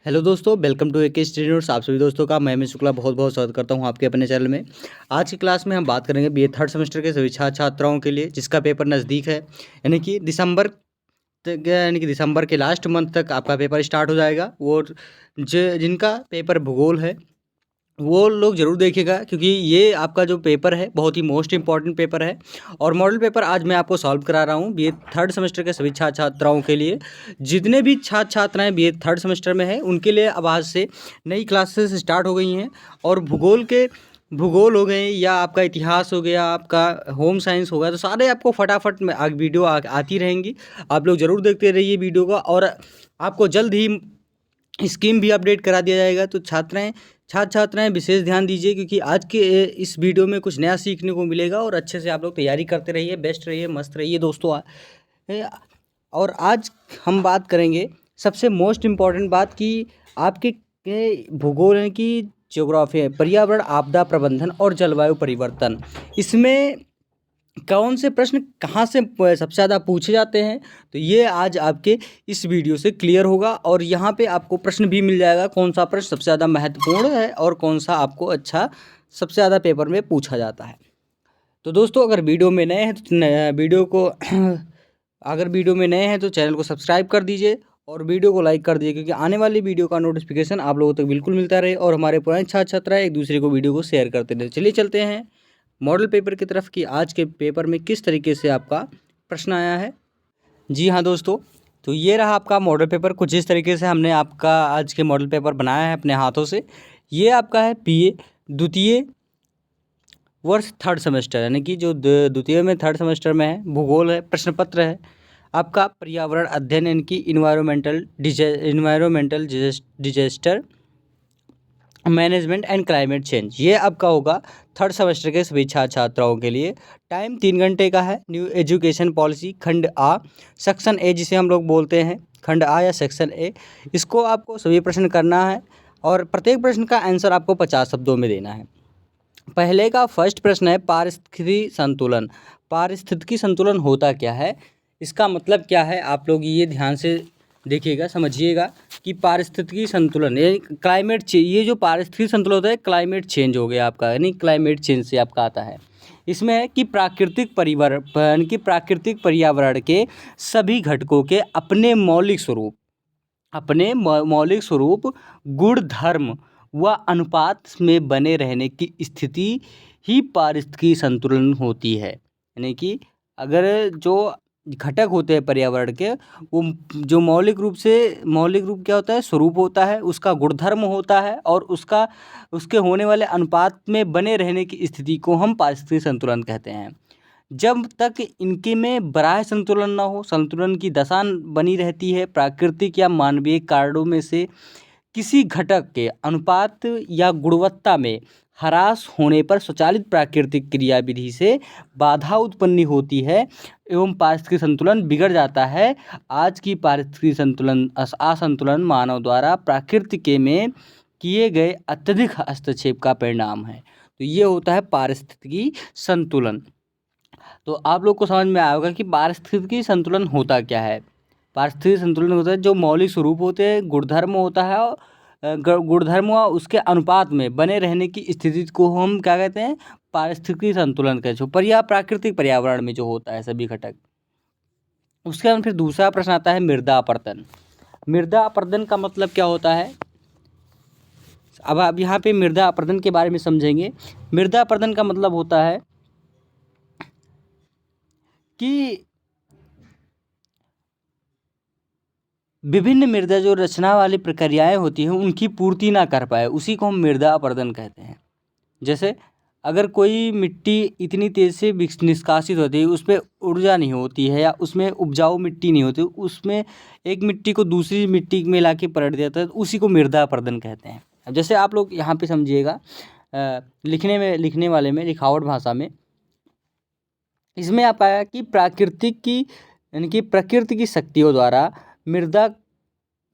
Hello दोस्तों, welcome to AK study notes. आप सभी दोस्तों का मैं शुक्ला बहुत बहुत स्वागत करता हूं आपके अपने चैनल में। आज की क्लास में हम बात करेंगे बीए थर्ड सेमेस्टर के सभी छात्र छात्राओं के लिए जिसका पेपर नज़दीक है, यानी कि दिसंबर के लास्ट मंथ तक आपका पेपर स्टार्ट हो जाएगा। और जिनका पेपर भूगोल है वो लोग ज़रूर देखिएगा, क्योंकि ये आपका जो पेपर है बहुत ही मोस्ट इंपॉर्टेंट पेपर है। और मॉडल पेपर आज मैं आपको सॉल्व करा रहा हूँ बीए थर्ड सेमेस्टर के सभी छात्र छात्राओं के लिए। जितने भी छात्र छात्राएं बीए थर्ड सेमेस्टर में हैं उनके लिए अब आज से नई क्लासेस स्टार्ट हो गई हैं। और भूगोल हो गए या आपका इतिहास हो गया, आपका होम साइंस हो गया, तो सारे आपको फटाफट में वीडियो आती रहेंगी। आप लोग ज़रूर देखते रहिए वीडियो का। और आपको जल्द ही स्कीम भी अपडेट करा दिया जाएगा। तो छात्र छात्राएं विशेष ध्यान दीजिए, क्योंकि आज के इस वीडियो में कुछ नया सीखने को मिलेगा। और अच्छे से आप लोग तैयारी करते रहिए, बेस्ट रहिए, मस्त रहिए दोस्तों। और आज हम बात करेंगे सबसे मोस्ट इम्पॉर्टेंट बात कि आपके भूगोल यानी कि ज्योग्राफी है, पर्यावरण, आपदा प्रबंधन और जलवायु परिवर्तन, इसमें कौन से प्रश्न कहाँ से सबसे ज़्यादा पूछे जाते हैं, तो ये आज आपके इस वीडियो से क्लियर होगा। और यहाँ पे आपको प्रश्न भी मिल जाएगा कौन सा प्रश्न सबसे ज़्यादा महत्वपूर्ण है और कौन सा आपको अच्छा सबसे ज़्यादा पेपर में पूछा जाता है। तो दोस्तों, अगर वीडियो में नए हैं तो अगर वीडियो में नए हैं तो चैनल को सब्सक्राइब कर दीजिए और वीडियो को लाइक कर दीजिए, क्योंकि आने वाली वीडियो का नोटिफिकेशन आप लोगों तक बिल्कुल मिलता रहे और हमारे पुराने छात्र छात्रा एक दूसरे को वीडियो को शेयर करते रहे। चलिए चलते हैं मॉडल पेपर की तरफ कि आज के पेपर में किस तरीके से आपका प्रश्न आया है। जी हाँ दोस्तों, तो ये रहा आपका मॉडल पेपर। कुछ इस तरीके से हमने आपका आज के मॉडल पेपर बनाया है अपने हाथों से। ये आपका है बीए द्वितीय वर्ष थर्ड सेमेस्टर, यानी कि जो द्वितीय में थर्ड सेमेस्टर में है, भूगोल है, प्रश्न पत्र है आपका पर्यावरण अध्ययन यानी कि environmental disaster management and climate change. ये आपका होगा थर्ड सेमेस्टर के सभी छात्र छात्राओं के लिए। टाइम 3 घंटे का है। न्यू एजुकेशन पॉलिसी खंड आ, सेक्शन ए जिसे हम लोग बोलते हैं, खंड आ या सेक्शन ए, इसको आपको सभी प्रश्न करना है और प्रत्येक प्रश्न का आंसर आपको 50 शब्दों में देना है। पहले का फर्स्ट प्रश्न है पारिस्थितिकी संतुलन। पारिस्थितिकी संतुलन होता क्या है, इसका मतलब क्या है, आप लोग ये ध्यान से देखिएगा, समझिएगा कि पारिस्थितिकी संतुलन ये क्लाइमेट चेंज, ये जो पारिस्थितिकी संतुलन होता है क्लाइमेट चेंज हो गया आपका, यानी क्लाइमेट चेंज से आपका आता है। इसमें है कि प्राकृतिक पर्यावरण के सभी घटकों के अपने मौलिक स्वरूप, गुण, धर्म व अनुपात में बने रहने की स्थिति ही पारिस्थितिकी संतुलन होती है। यानी कि अगर जो घटक होते हैं पर्यावरण के, वो जो मौलिक रूप क्या होता है, स्वरूप होता है, उसका गुणधर्म होता है और उसके होने वाले अनुपात में बने रहने की स्थिति को हम पारिस्थितिकी संतुलन कहते हैं। जब तक इनके में बराह संतुलन ना हो, संतुलन की दशा बनी रहती है, प्राकृतिक या मानवीय कारणों में से किसी घटक के अनुपात या गुणवत्ता में ह्रास होने पर स्वचालित प्राकृतिक क्रियाविधि से बाधा उत्पन्न होती है एवं पारिस्थितिक संतुलन बिगड़ जाता है। आज की पारिस्थितिक संतुलन असंतुलन मानव द्वारा प्रकृति में किए गए अत्यधिक हस्तक्षेप का परिणाम है। तो ये होता है पारिस्थितिकी संतुलन। तो आप लोग को समझ में आएगा कि पारिस्थितिकी संतुलन होता क्या है। पारिस्थितिकी संतुलन होता है जो मौलिक स्वरूप होते हैं, गुणधर्म होता है और गुणधर्म व उसके अनुपात में बने रहने की स्थिति को हम क्या कहते हैं, पारिस्थितिकी संतुलन कहते हैं। प्राकृतिक पर्यावरण में जो होता है सभी घटक। उसके बाद फिर दूसरा प्रश्न आता है मृदा अपरदन। मृदा अपरदन का मतलब क्या होता है, अब आप यहाँ पे मृदा अपरदन के बारे में समझेंगे। मृदा अपरदन का मतलब होता है कि विभिन्न मृदा जो रचना वाली प्रक्रियाएं होती हैं उनकी पूर्ति ना कर पाए, उसी को हम मृदा अपरदन कहते हैं। जैसे अगर कोई मिट्टी इतनी तेज़ से निष्कासित होती है, उसमें ऊर्जा नहीं होती है या उसमें उपजाऊ मिट्टी नहीं होती, उसमें एक मिट्टी को दूसरी मिट्टी में ला के पलट देता है, तो उसी को मृदा अपरदन कहते हैं। अब जैसे आप लोग यहाँ पे समझिएगा, लिखने वाले में लिखावट भाषा में इसमें आप आया कि प्रकृति की शक्तियों द्वारा मृदा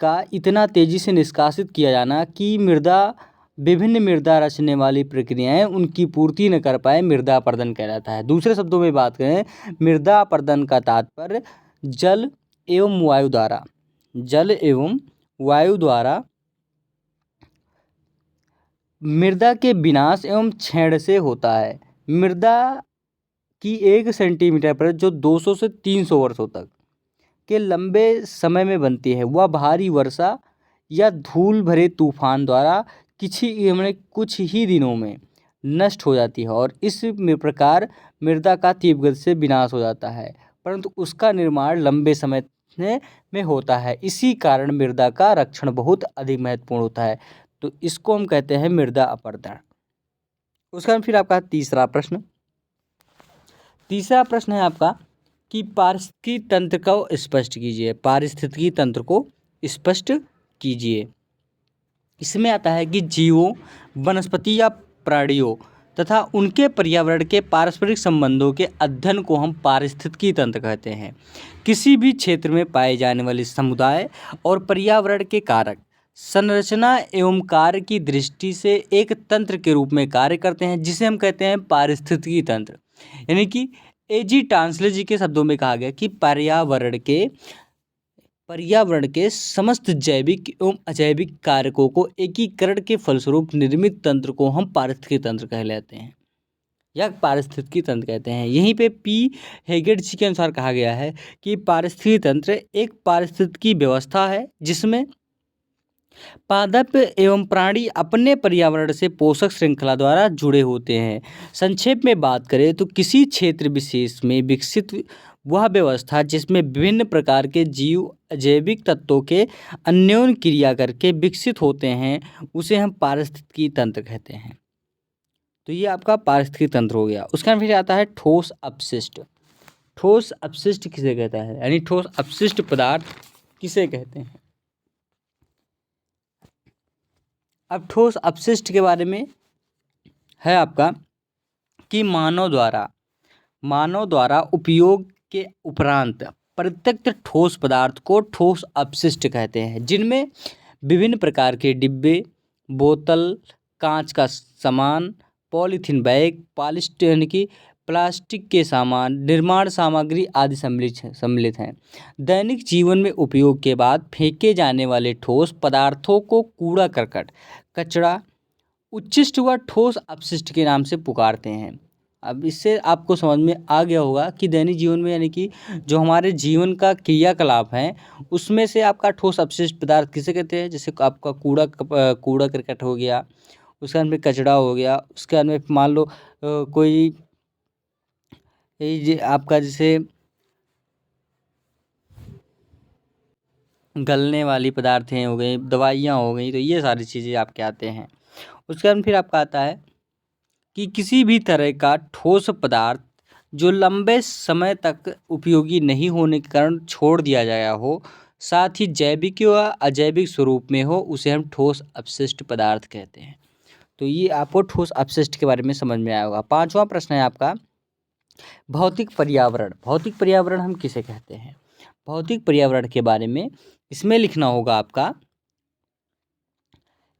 का इतना तेज़ी से निष्कासित किया जाना कि विभिन्न मृदा रचने वाली प्रक्रियाएं उनकी पूर्ति न कर पाए, मृदा अपरदन कहलाता है। दूसरे शब्दों में बात करें, मृदा अपरदन का तात्पर्य जल एवं वायु द्वारा मृदा के विनाश एवं क्षरण से होता है। मृदा की 1 सेंटीमीटर पर जो 200 से 300 वर्षों तक के लंबे समय में बनती है, वह भारी वर्षा या धूल भरे तूफान द्वारा कुछ ही दिनों में नष्ट हो जाती है और इस प्रकार मृदा का तीव्र गति से विनाश हो जाता है, परंतु उसका निर्माण लंबे समय में होता है। इसी कारण मृदा का रक्षण बहुत अधिक महत्वपूर्ण होता है। तो इसको हम कहते हैं मृदा अपरदन। उसका फिर आपका तीसरा प्रश्न है आपका कि पारिस्थितिकी तंत्र को स्पष्ट कीजिए। पारिस्थितिकी तंत्र को स्पष्ट कीजिए। इसमें आता है कि जीवों, वनस्पति या प्राणियों तथा उनके पर्यावरण के पारस्परिक संबंधों के अध्ययन को हम पारिस्थितिकी तंत्र कहते हैं। किसी भी क्षेत्र में पाए जाने वाले समुदाय और पर्यावरण के कारक संरचना एवं कार्य की दृष्टि से एक तंत्र के रूप में कार्य करते हैं, जिसे हम कहते हैं पारिस्थितिकी तंत्र। यानी कि एजी टांसले जी के शब्दों में कहा गया कि पर्यावरण के समस्त जैविक एवं अजैविक कारकों को एकीकरण के फलस्वरूप निर्मित तंत्र को हम पारिस्थितिकी तंत्र कहलाते हैं या पारिस्थितिकी तंत्र कहते हैं। यहीं पे पी हेगेट जी के अनुसार कहा गया है कि पारिस्थितिकी तंत्र एक पारिस्थितिकी व्यवस्था है जिसमें पादप एवं प्राणी अपने पर्यावरण से पोषक श्रृंखला द्वारा जुड़े होते हैं। संक्षेप में बात करें तो किसी क्षेत्र विशेष में विकसित वह व्यवस्था जिसमें विभिन्न प्रकार के जीव अजैविक तत्वों के अन्योन्य क्रिया करके विकसित होते हैं, उसे हम पारिस्थितिकी तंत्र कहते हैं। तो ये आपका पारिस्थितिकी तंत्र हो गया। उसका फिर आता है ठोस अपशिष्ट। ठोस अपशिष्ट किसे कहता है, यानी ठोस अपशिष्ट पदार्थ किसे कहते हैं। अब ठोस अपशिष्ट के बारे में है आपका कि मानव द्वारा उपयोग के उपरांत प्रत्येक ठोस पदार्थ को ठोस अपशिष्ट कहते हैं, जिनमें विभिन्न प्रकार के डिब्बे, बोतल, कांच का सामान, पॉलीथीन बैग, यानी कि प्लास्टिक के सामान, निर्माण सामग्री आदि सम्मिलित हैं। दैनिक जीवन में उपयोग के बाद फेंके जाने वाले ठोस पदार्थों को कूड़ा करकट, कचरा, उच्छिष्ट व ठोस अपशिष्ट के नाम से पुकारते हैं। अब इससे आपको समझ में आ गया होगा कि दैनिक जीवन में यानी कि जो हमारे जीवन का क्रियाकलाप है उसमें से आपका ठोस अपशिष्ट पदार्थ किसे कहते हैं। जैसे आपका कूड़ा करकट हो गया, उसके बाद में कचरा हो गया, उसके बाद में मान लो कोई आपका जैसे गलने वाली पदार्थें हो गई, दवाइयाँ हो गई, तो ये सारी चीज़ें आपके आते हैं। उसके बाद फिर आपका आता है कि किसी भी तरह का ठोस पदार्थ जो लंबे समय तक उपयोगी नहीं होने के कारण छोड़ दिया गया हो, साथ ही जैविक व अजैविक स्वरूप में हो, उसे हम ठोस अपशिष्ट पदार्थ कहते हैं। तो ये आपको ठोस अपशिष्ट के बारे में समझ में आया होगा। 5वां प्रश्न है आपका भौतिक पर्यावरण। भौतिक पर्यावरण हम किसे कहते हैं। भौतिक पर्यावरण के बारे में इसमें लिखना होगा आपका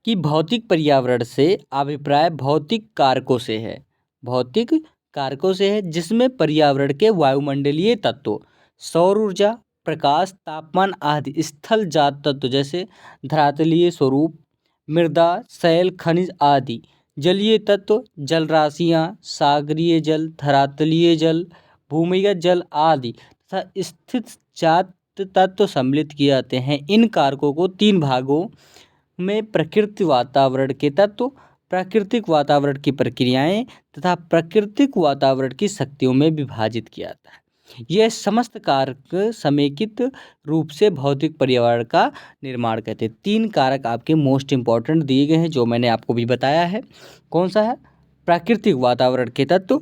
कि भौतिक पर्यावरण से अभिप्राय भौतिक कारकों से है। भौतिक कारकों से है जिसमें पर्यावरण के वायुमंडलीय तत्व, सौर ऊर्जा, प्रकाश, तापमान आदि स्थल जात तत्व जैसे धरातलीय स्वरूप, मृदा, शैल, खनिज आदि, जलीय तत्व, जलराशियाँ, सागरीय जल, धरातलीय जल, भूमिगत जल आदि तथा स्थित जात तत्व सम्मिलित किए जाते हैं। इन कारकों को 3 भागों में प्रकृति वातावरण के तत्व, प्राकृतिक वातावरण की प्रक्रियाएं तथा प्राकृतिक वातावरण की शक्तियों में विभाजित किया जाता है। यह समस्त कारक समेकित रूप से भौतिक पर्यावरण का निर्माण करते हैं। 3 कारक आपके मोस्ट इंपॉर्टेंट दिए गए हैं जो मैंने आपको भी बताया है। कौन सा है, प्राकृतिक वातावरण के तत्व,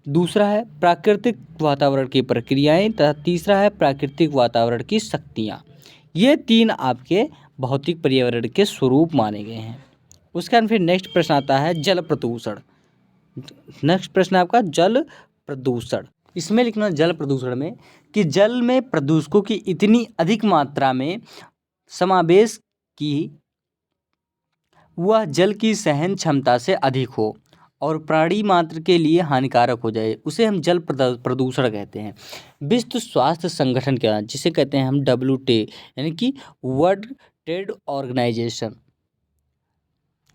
दूसरा है प्राकृतिक वातावरण की प्रक्रियाएं तथा तीसरा है प्राकृतिक वातावरण की शक्तियाँ। ये 3 आपके भौतिक पर्यावरण के स्वरूप माने गए हैं। उसके बाद फिर नेक्स्ट प्रश्न आता है जल प्रदूषण। नेक्स्ट प्रश्न आपका जल प्रदूषण। इसमें लिखना जल प्रदूषण में कि जल में प्रदूषकों की इतनी अधिक मात्रा में समावेश की वह जल की सहन क्षमता से अधिक हो और प्राणी मात्र के लिए हानिकारक हो जाए, उसे हम जल प्रदूषण कहते हैं। विश्व स्वास्थ्य संगठन के जिसे कहते हैं हम WTO यानी कि world trade organisation,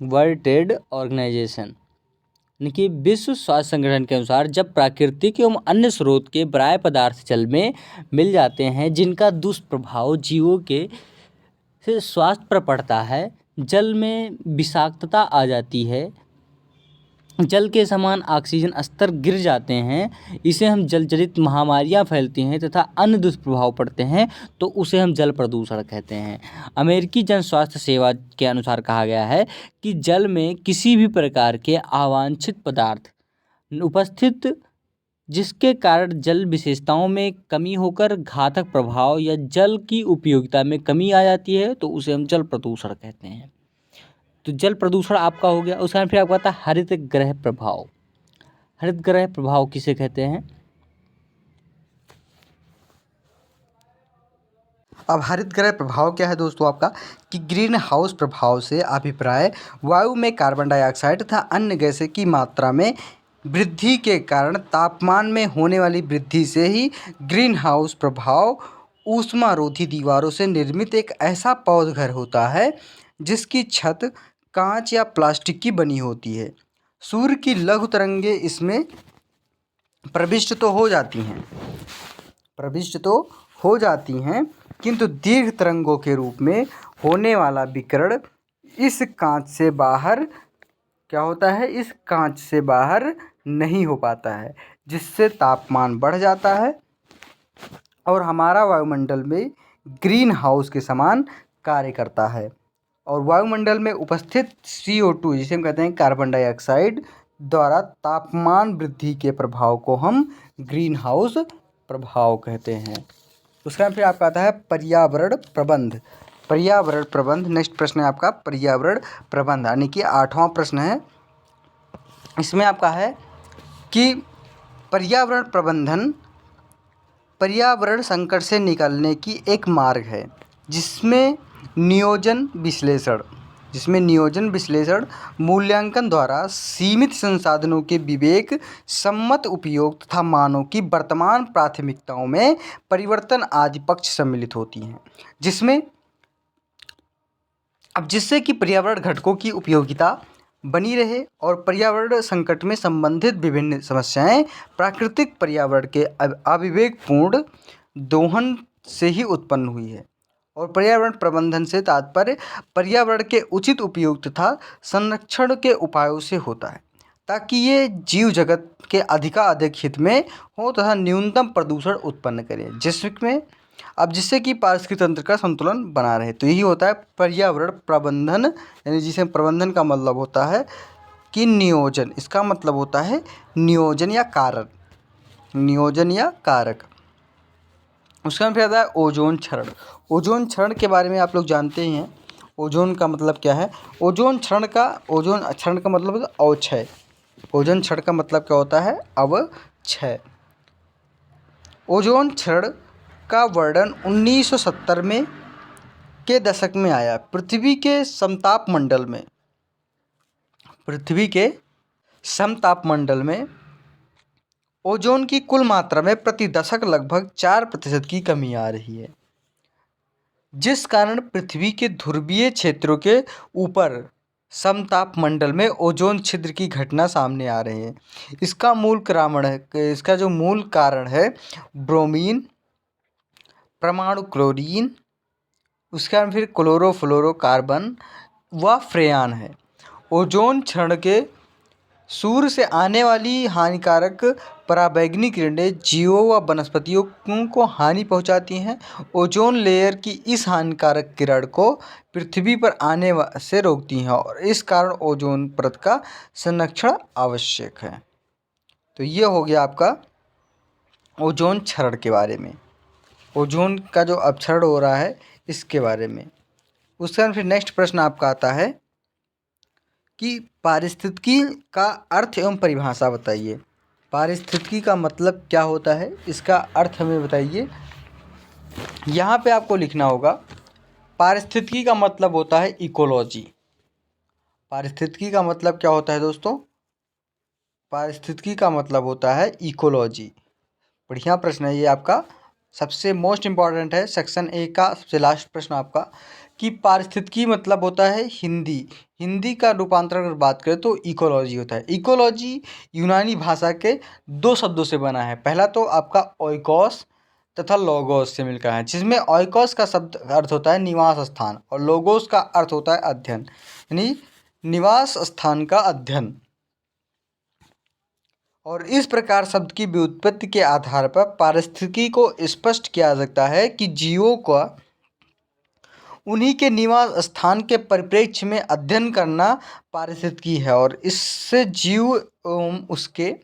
world trade organisation यानी कि विश्व स्वास्थ्य संगठन के अनुसार जब प्राकृतिक एवं अन्य स्रोत के बाह्य पदार्थ जल में मिल जाते हैं जिनका दुष्प्रभाव जीवों के से स्वास्थ्य पर पड़ता है, जल में विषाक्तता आ जाती है, जल के समान ऑक्सीजन स्तर गिर जाते हैं, इसे हम जलजनित महामारियां फैलती हैं तथा अन्य दुष्प्रभाव पड़ते हैं, तो उसे हम जल प्रदूषण कहते हैं। अमेरिकी जन स्वास्थ्य सेवा के अनुसार कहा गया है कि जल में किसी भी प्रकार के अवांछित पदार्थ उपस्थित जिसके कारण जल विशेषताओं में कमी होकर घातक प्रभाव या जल की उपयोगिता में कमी आ जाती है, तो उसे हम जल प्रदूषण कहते हैं। तो जल प्रदूषण आपका हो गया। उसके बाद फिर आपका आता है हरित गृह प्रभाव। हरित गृह प्रभाव किसे कहते हैं? अब हरित गृह प्रभाव क्या है दोस्तों आपका, कि ग्रीन हाउस प्रभाव से अभिप्राय वायु में कार्बन डाइऑक्साइड तथा अन्य गैसें की मात्रा में वृद्धि के कारण तापमान में होने वाली वृद्धि से ही ग्रीन हाउस प्रभाव ऊष्मारोधी दीवारों से निर्मित एक ऐसा पौधघर होता है जिसकी छत कांच या प्लास्टिक की बनी होती है। सूर्य की लघु तरंगें इसमें प्रविष्ट तो हो जाती हैं किंतु दीर्घ तरंगों के रूप में होने वाला विकिरण इस कांच से बाहर क्या होता है, इस कांच से बाहर नहीं हो पाता है, जिससे तापमान बढ़ जाता है और हमारा वायुमंडल में ग्रीन हाउस के समान कार्य करता है। और वायुमंडल में उपस्थित CO2 जिसे हम कहते हैं कार्बन डाइऑक्साइड द्वारा तापमान वृद्धि के प्रभाव को हम ग्रीन हाउस प्रभाव कहते हैं। उसका फिर आपका आता है पर्यावरण प्रबंध। पर्यावरण प्रबंध नेक्स्ट प्रश्न है आपका पर्यावरण प्रबंध, यानी कि 8वां प्रश्न है। इसमें आपका है कि पर्यावरण प्रबंधन पर्यावरण संकट से निकलने की एक मार्ग है जिसमें नियोजन विश्लेषण मूल्यांकन द्वारा सीमित संसाधनों के विवेक सम्मत उपयोग तथा मानव की वर्तमान प्राथमिकताओं में परिवर्तन आदि पक्ष सम्मिलित होती हैं, जिससे कि पर्यावरण घटकों की उपयोगिता बनी रहे और पर्यावरण संकट में संबंधित विभिन्न समस्याएं प्राकृतिक पर्यावरण के अविवेकपूर्ण दोहन से ही उत्पन्न हुई है। और पर्यावरण प्रबंधन से तात्पर्य पर्यावरण के उचित उपयोग तथा संरक्षण के उपायों से होता है ताकि ये जीव जगत के अधिकाधिक हित में हो तथा न्यूनतम प्रदूषण उत्पन्न करे जिससे कि पारिस्थितिक तंत्र का संतुलन बना रहे। तो यही होता है पर्यावरण प्रबंधन, यानी जिसे प्रबंधन का मतलब होता है कि नियोजन, इसका मतलब होता है नियोजन या कारक। उसका फिर आता है ओजोन क्षरण। ओजोन क्षरण के बारे में आप लोग जानते ही हैं। ओजोन का मतलब क्या है? ओजोन क्षरण का मतलब होता है अवक्षय। ओजोन क्षरण का मतलब क्या होता है? अवक्षय। ओजोन क्षरण का वर्णन 1970 के दशक में आया। पृथ्वी के समताप मंडल में ओजोन की कुल मात्रा में प्रति दशक लगभग 4% की कमी आ रही है, जिस कारण पृथ्वी के ध्रुवीय क्षेत्रों के ऊपर समताप मंडल में ओजोन छिद्र की घटना सामने आ रही है। इसका जो मूल कारण है ब्रोमीन, परमाणु क्लोरीन, उसके बाद फिर क्लोरोफ्लोरोकार्बन व फ्रेयान है। ओजोन क्षरण के सूर्य से आने वाली हानिकारक पराबैंगनी किरणें जीवों व वनस्पतियों को हानि पहुंचाती हैं। ओजोन लेयर की इस हानिकारक किरण को पृथ्वी पर आने से रोकती हैं और इस कारण ओजोन परत का संरक्षण आवश्यक है। तो ये हो गया आपका ओजोन क्षरण के बारे में, ओजोन का जो अपक्षरण हो रहा है इसके बारे में। उसके बाद फिर नेक्स्ट प्रश्न आपका आता है कि पारिस्थितिकी का अर्थ एवं परिभाषा बताइए। पारिस्थितिकी का मतलब क्या होता है, इसका अर्थ हमें बताइए। यहाँ पे आपको लिखना होगा पारिस्थितिकी का मतलब होता है इकोलॉजी। पारिस्थितिकी का मतलब क्या होता है दोस्तों? पारिस्थितिकी का मतलब होता है इकोलॉजी। बढ़िया प्रश्न है ये आपका, सबसे मोस्ट इम्पॉर्टेंट है सेक्शन 1 का सबसे लास्ट प्रश्न आपका, कि पारिस्थितिकी मतलब होता है हिंदी। हिंदी का रूपांतरण अगर बात करें तो इकोलॉजी होता है। इकोलॉजी यूनानी भाषा के दो शब्दों से बना है। पहला तो आपका ओइकोस तथा लोगोस से मिलकर है, जिसमें ओइकोस का शब्द अर्थ होता है निवास स्थान और लोगोस का अर्थ होता है अध्ययन, यानी निवास स्थान का अध्ययन। और इस प्रकार शब्द की व्युत्पत्ति के आधार पर पारिस्थितिकी को स्पष्ट किया जा सकता है कि जीवों का उन्हीं के निवास स्थान के परिप्रेक्ष्य में अध्ययन करना पारिस्थितिकी है, और इससे जीव एवं उसके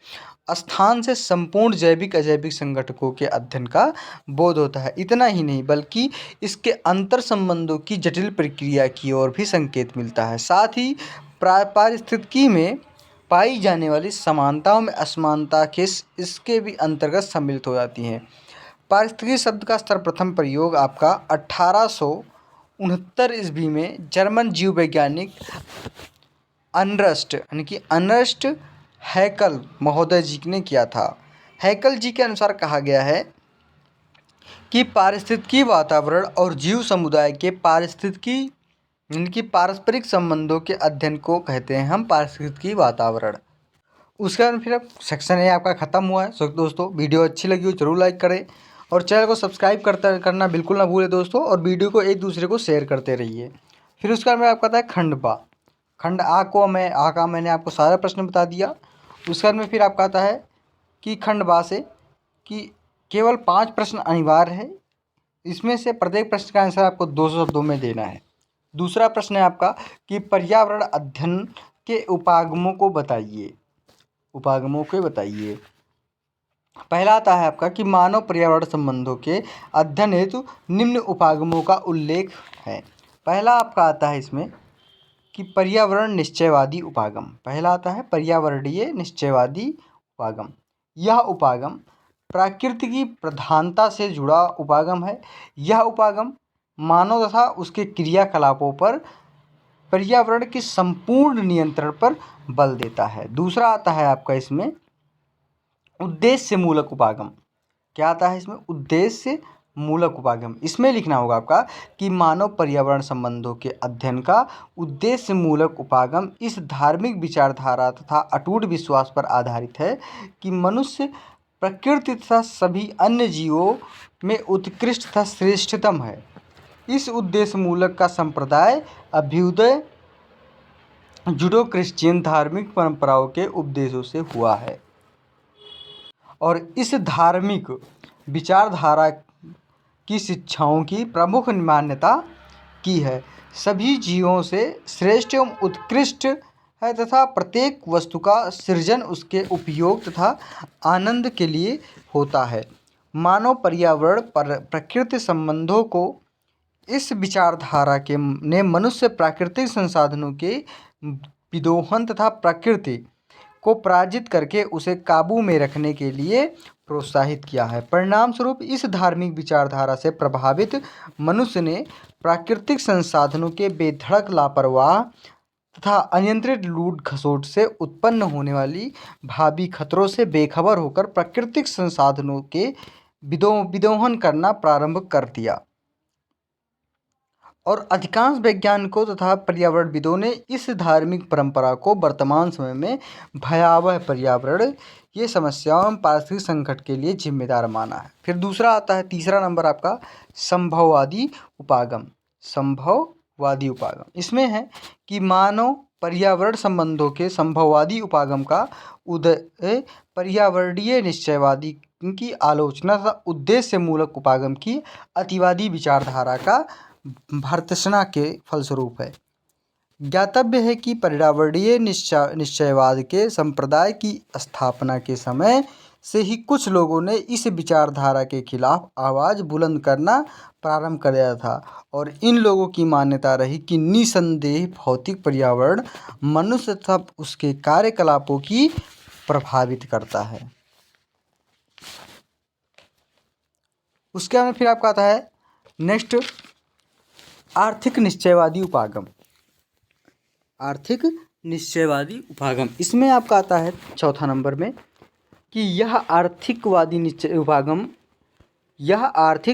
स्थान से संपूर्ण जैविक अजैविक संगठकों के अध्ययन का बोध होता है। इतना ही नहीं बल्कि इसके अंतर संबंधों की जटिल प्रक्रिया की ओर भी संकेत मिलता है। साथ ही पारिस्थितिकी में पाई जाने वाली समानताओं में असमानता के इसके भी अंतर्गत सम्मिलित हो जाती हैं। पारिस्थितिकी शब्द का सर्वप्रथम प्रयोग आपका 1869 ईस्वी में जर्मन जीव वैज्ञानिक अर्नस्ट हैकल महोदय जी ने किया था। हैकल जी के अनुसार कहा गया है कि पारिस्थितिकी वातावरण और जीव समुदाय के पारिस्थितिकी यानी कि पारस्परिक संबंधों के अध्ययन को कहते हैं हम पारिस्थितिकी वातावरण। उसके बाद फिर अब सेक्शन ए आपका ख़त्म हुआ है। सो दोस्तों, वीडियो अच्छी लगी हो जरूर लाइक करें और चैनल को सब्सक्राइब करना बिल्कुल ना भूलें दोस्तों, और वीडियो को एक दूसरे को शेयर करते रहिए। फिर उसके बाद में आपका आता है खंड बा। खंड आ का मैंने आपको सारा प्रश्न बता दिया। उसके बाद में फिर आपका आता है कि खंड बा से कि केवल 5 प्रश्न अनिवार्य है, इसमें से प्रत्येक प्रश्न का आंसर आपको 200 शब्दों में देना है। दूसरा प्रश्न है आपका कि पर्यावरण अध्ययन के उपागमों को बताइए। पहला आता है आपका कि मानव पर्यावरण संबंधों के अध्ययन हेतु निम्न उपागमों का उल्लेख है। पहला आपका आता है इसमें कि पर्यावरण निश्चयवादी उपागम। पहला आता है पर्यावरणीय निश्चयवादी उपागम। यह उपागम प्रकृति की प्रधानता से जुड़ा उपागम है। यह उपागम मानव तथा उसके क्रियाकलापों पर पर्यावरण के संपूर्ण नियंत्रण पर बल देता है। दूसरा आता है आपका इसमें उद्देश्य मूलक उपागम। क्या आता है इसमें? उद्देश्य मूलक उपागम। इसमें लिखना होगा आपका कि मानव पर्यावरण संबंधों के अध्ययन का उद्देश्य मूलक उपागम इस धार्मिक विचारधारा तथा अटूट विश्वास पर आधारित है कि मनुष्य प्रकृति तथा सभी अन्य जीवों में उत्कृष्ट तथा श्रेष्ठतम है। इस उद्देश्य मूलक का संप्रदाय अभ्युदय जूडो क्रिश्चियन धार्मिक परंपराओं के उपदेशों से हुआ है, और इस धार्मिक विचारधारा की शिक्षाओं की प्रमुख मान्यता की है सभी जीवों से श्रेष्ठ एवं उत्कृष्ट है तथा प्रत्येक वस्तु का सृजन उसके उपयोग तथा आनंद के लिए होता है। मानव पर्यावरण पर प्रकृति संबंधों को इस विचारधारा के ने मनुष्य प्राकृतिक संसाधनों के विदोहन तथा प्रकृति को पराजित करके उसे काबू में रखने के लिए प्रोत्साहित किया है। परिणाम स्वरूप इस धार्मिक विचारधारा से प्रभावित मनुष्य ने प्राकृतिक संसाधनों के बेधड़क लापरवाह तथा अनियंत्रित लूट खसोट से उत्पन्न होने वाली भावी खतरों से बेखबर होकर प्राकृतिक संसाधनों के विदोहन करना प्रारंभ कर दिया, और अधिकांश वैज्ञानिकों तथा पर्यावरणविदों ने इस धार्मिक परंपरा को वर्तमान समय में भयावह पर्यावरण ये समस्याओं एवं पारिस्थितिक संकट के लिए जिम्मेदार माना है। फिर दूसरा आता है, तीसरा नंबर आपका संभववादी उपागम। इसमें है कि मानव पर्यावरण संबंधों के संभववादी उपागम का उदय पर्यावरणीय निश्चयवादी की आलोचना तथा उद्देश्य मूलक उपागम की अतिवादी विचारधारा का भर्त्सना के फलस्वरूप है। ज्ञातव्य है कि पर्यावरणीय निश्चयवाद के संप्रदाय की स्थापना के समय से ही कुछ लोगों ने इस विचारधारा के खिलाफ आवाज़ बुलंद करना प्रारंभ कर दिया था, और इन लोगों की मान्यता रही कि निसंदेह भौतिक पर्यावरण मनुष्य तथा उसके कार्यकलापों की प्रभावित करता है। उसके बाद फिर आपका आता है नेक्स्ट आर्थिक निश्चयवादी उपागम। इसमें आपका आता है चौथा नंबर में कि यह आर्थिक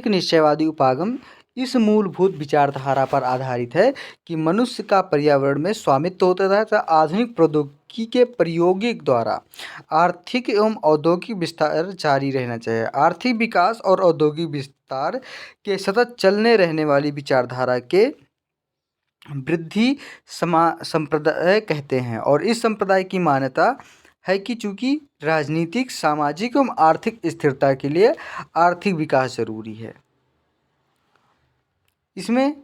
निश्चयवादी उपागम इस मूलभूत विचारधारा पर आधारित है कि मनुष्य का पर्यावरण में स्वामित्व होता है तथा आधुनिक प्रौद्योगिकी के प्रयोग द्वारा आर्थिक एवं औद्योगिक विस्तार जारी रहना चाहिए। आर्थिक विकास और औद्योगिक विस्तार के सतत चलने रहने वाली विचारधारा के वृद्धि संप्रदाय कहते हैं और इस संप्रदाय की मान्यता है कि चूंकि राजनीतिक, सामाजिक एवं आर्थिक स्थिरता के लिए आर्थिक विकास जरूरी है। इसमें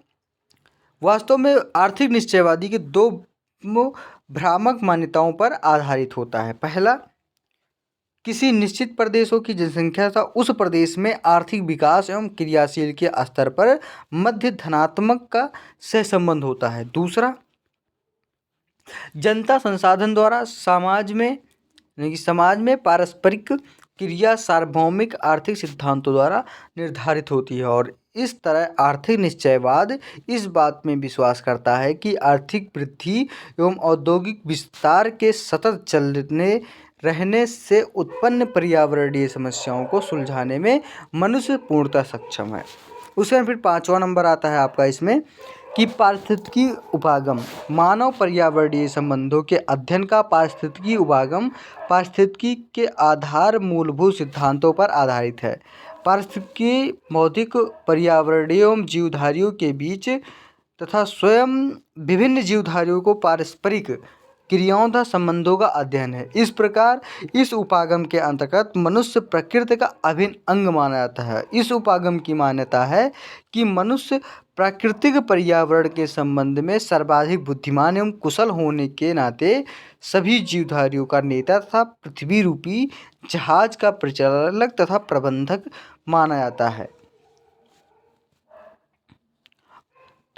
वास्तव में आर्थिक निश्चयवादी के दो भ्रामक मान्यताओं पर आधारित होता है। पहला, किसी निश्चित प्रदेशों की जनसंख्या तथा उस प्रदेश में आर्थिक विकास एवं क्रियाशील के स्तर पर मध्य धनात्मक का सहसंबंध होता है। दूसरा, जनता संसाधन द्वारा समाज में पारस्परिक क्रिया सार्वभौमिक आर्थिक सिद्धांतों द्वारा निर्धारित होती है और इस तरह आर्थिक निश्चयवाद इस बात में विश्वास करता है कि आर्थिक वृद्धि एवं औद्योगिक विस्तार के सतत चलने रहने से उत्पन्न पर्यावरणीय समस्याओं को सुलझाने में मनुष्य पूर्णतः सक्षम है। उसके फिर 5वां नंबर आता है आपका इसमें कि पारिस्थितिकी उपागम। मानव पर्यावरणीय संबंधों के अध्ययन का पारिस्थितिकी उपागम पारिस्थितिकी के आधार मूलभूत सिद्धांतों पर आधारित है। पारिस्थितिकी भौतिक, पर्यावरणीय एवं जीवधारियों के बीच तथा स्वयं विभिन्न जीवधारियों को पारस्परिक क्रियाओं तथा संबंधों का अध्ययन है। इस प्रकार इस उपागम के अंतर्गत मनुष्य प्रकृति का अभिन्न अंग माना जाता है। इस उपागम की मान्यता है कि मनुष्य प्राकृतिक पर्यावरण के संबंध में सर्वाधिक बुद्धिमान एवं कुशल होने के नाते सभी जीवधारियों का नेता तथा पृथ्वी रूपी जहाज का परिचालक तथा प्रबंधक माना जाता है,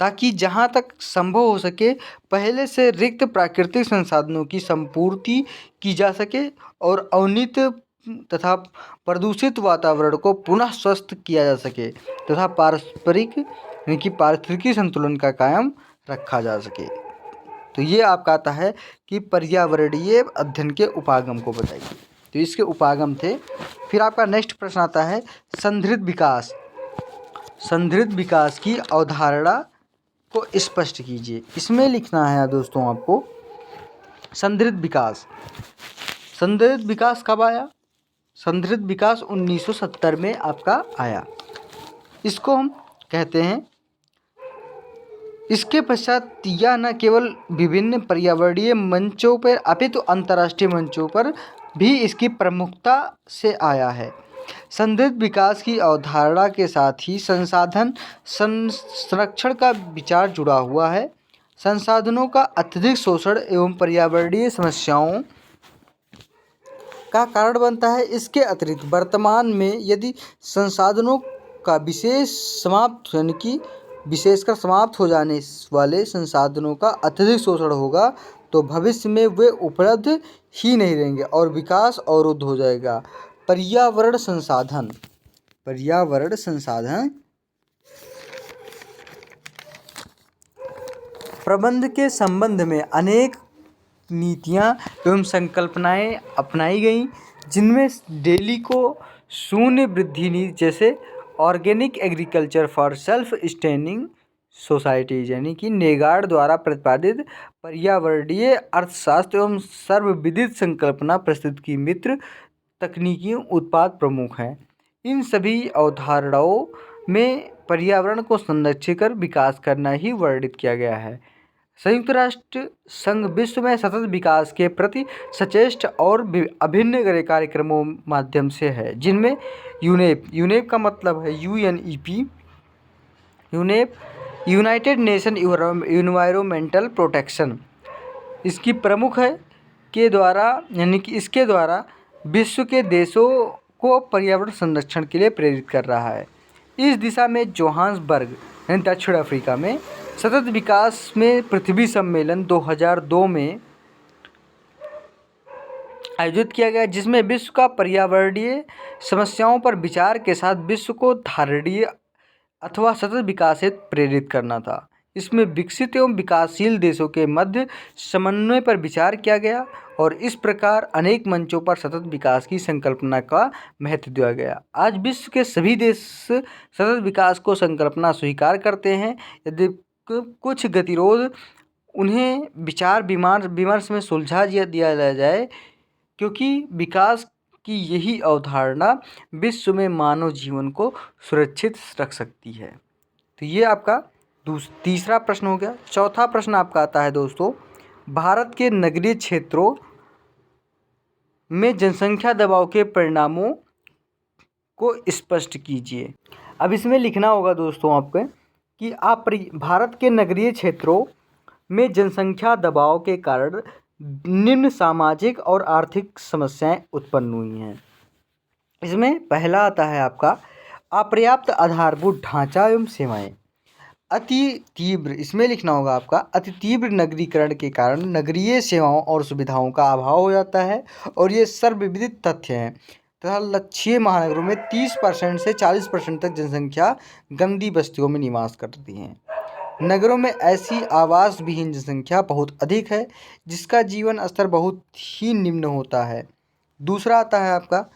ताकि जहाँ तक संभव हो सके पहले से रिक्त प्राकृतिक संसाधनों की संपूर्ति की जा सके और अवनीत तथा प्रदूषित वातावरण को पुनः स्वस्थ किया जा सके तथा पारिस्थितिकी संतुलन का कायम रखा जा सके। तो ये आपका आता है कि पर्यावरणीय अध्ययन के उपागम को बताइए। तो इसके उपागम थे। फिर आपका नेक्स्ट प्रश्न आता है संदृढ़ विकास। संदृढ़ विकास की अवधारणा को स्पष्ट कीजिए। इसमें लिखना है दोस्तों आपको संदृढ़ विकास। संदृढ़ विकास कब आया? संदृढ़ विकास 1970 में आपका आया। इसको हम कहते हैं, इसके पश्चात यह न केवल विभिन्न पर्यावरणीय मंचों पर अपितु अंतर्राष्ट्रीय मंचों पर भी इसकी प्रमुखता से आया है। संदृढ़ विकास की अवधारणा के साथ ही संसाधन संरक्षण का विचार जुड़ा हुआ है। संसाधनों का अत्यधिक शोषण एवं पर्यावरणीय समस्याओं का कारण बनता है। इसके अतिरिक्त वर्तमान में यदि संसाधनों का विशेषकर समाप्त हो जाने वाले संसाधनों का अत्यधिक शोषण होगा तो भविष्य में वे उपलब्ध ही नहीं रहेंगे और विकास अवरुद्ध हो जाएगा। पर्यावरण संसाधन प्रबंध के संबंध में अनेक नीतियां एवं संकल्पनाएं अपनाई गई, जिनमें दिल्ली को शून्य वृद्धि नीति जैसे organic agriculture for self sustaining societies यानी कि नेगार्ड द्वारा प्रतिपादित पर्यावरणीय अर्थशास्त्र एवं सर्वविदित संकल्पना प्रस्तुत की मित्र तकनीकी उत्पाद प्रमुख हैं। इन सभी अवधारणाओं में पर्यावरण को संरक्षित कर विकास करना ही वर्णित किया गया है। संयुक्त राष्ट्र संघ विश्व में सतत विकास के प्रति सचेष्ट और अभिन्न कार्यक्रमों माध्यम से है, जिनमें यूनेप का मतलब है UNEP, United nation environmental protection, इसकी प्रमुख है के द्वारा यानी कि इसके द्वारा विश्व के देशों को पर्यावरण संरक्षण के लिए प्रेरित कर रहा है। इस दिशा में जोहान्सबर्ग यानी दक्षिण अफ्रीका में सतत विकास में पृथ्वी सम्मेलन 2002 में आयोजित किया गया, जिसमें विश्व का पर्यावरणीय समस्याओं पर विचार के साथ विश्व को धारणीय अथवा सतत विकास हेतु प्रेरित करना था। इसमें विकसित एवं विकासशील देशों के मध्य समन्वय पर विचार किया गया और इस प्रकार अनेक मंचों पर सतत विकास की संकल्पना का महत्व दिया गया। आज विश्व के सभी देश सतत विकास को संकल्पना स्वीकार करते हैं, यदि कुछ गतिरोध उन्हें विचार विमर्श में सुलझा दिया जाए, क्योंकि विकास की यही अवधारणा विश्व में मानव जीवन को सुरक्षित रख सकती है। तो ये आपका तीसरा प्रश्न हो गया। चौथा प्रश्न आपका आता है दोस्तों, भारत के नगरीय क्षेत्रों में जनसंख्या दबाव के परिणामों को स्पष्ट कीजिए। अब इसमें लिखना होगा दोस्तों आपको कि भारत के नगरीय क्षेत्रों में जनसंख्या दबाव के कारण निम्न सामाजिक और आर्थिक समस्याएं उत्पन्न हुई हैं। इसमें पहला आता है आपका अपर्याप्त आधारभूत ढांचा एवं सेवाएं। इसमें लिखना होगा आपका अति तीव्र नगरीकरण के कारण नगरीय सेवाओं और सुविधाओं का अभाव हो जाता है, और ये सर्वविदित तथ्य हैं तथा लक्ष्य महानगरों में 30% से 40% तक जनसंख्या गंदी बस्तियों में निवास करती हैं। नगरों में ऐसी आवास विहीन जनसंख्या बहुत अधिक है, जिसका जीवन स्तर बहुत ही निम्न होता है। दूसरा आता है आपका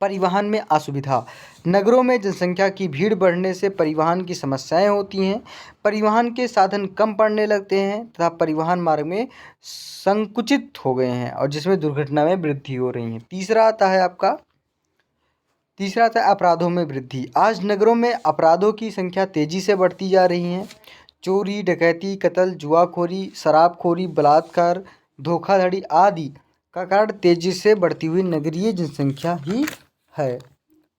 परिवहन में असुविधा। नगरों में जनसंख्या की भीड़ बढ़ने से परिवहन की समस्याएं होती हैं। परिवहन के साधन कम पड़ने लगते हैं तथा परिवहन मार्ग में संकुचित हो गए हैं, और जिसमें दुर्घटना में वृद्धि हो रही है। तीसरा आता है अपराधों में वृद्धि। आज नगरों में अपराधों की संख्या तेजी से बढ़ती जा रही है। चोरी, डकैती, कत्ल, जुआखोरी, शराबखोरी, बलात्कार, धोखाधड़ी आदि का कारण तेजी से बढ़ती हुई नगरीय जनसंख्या ही है।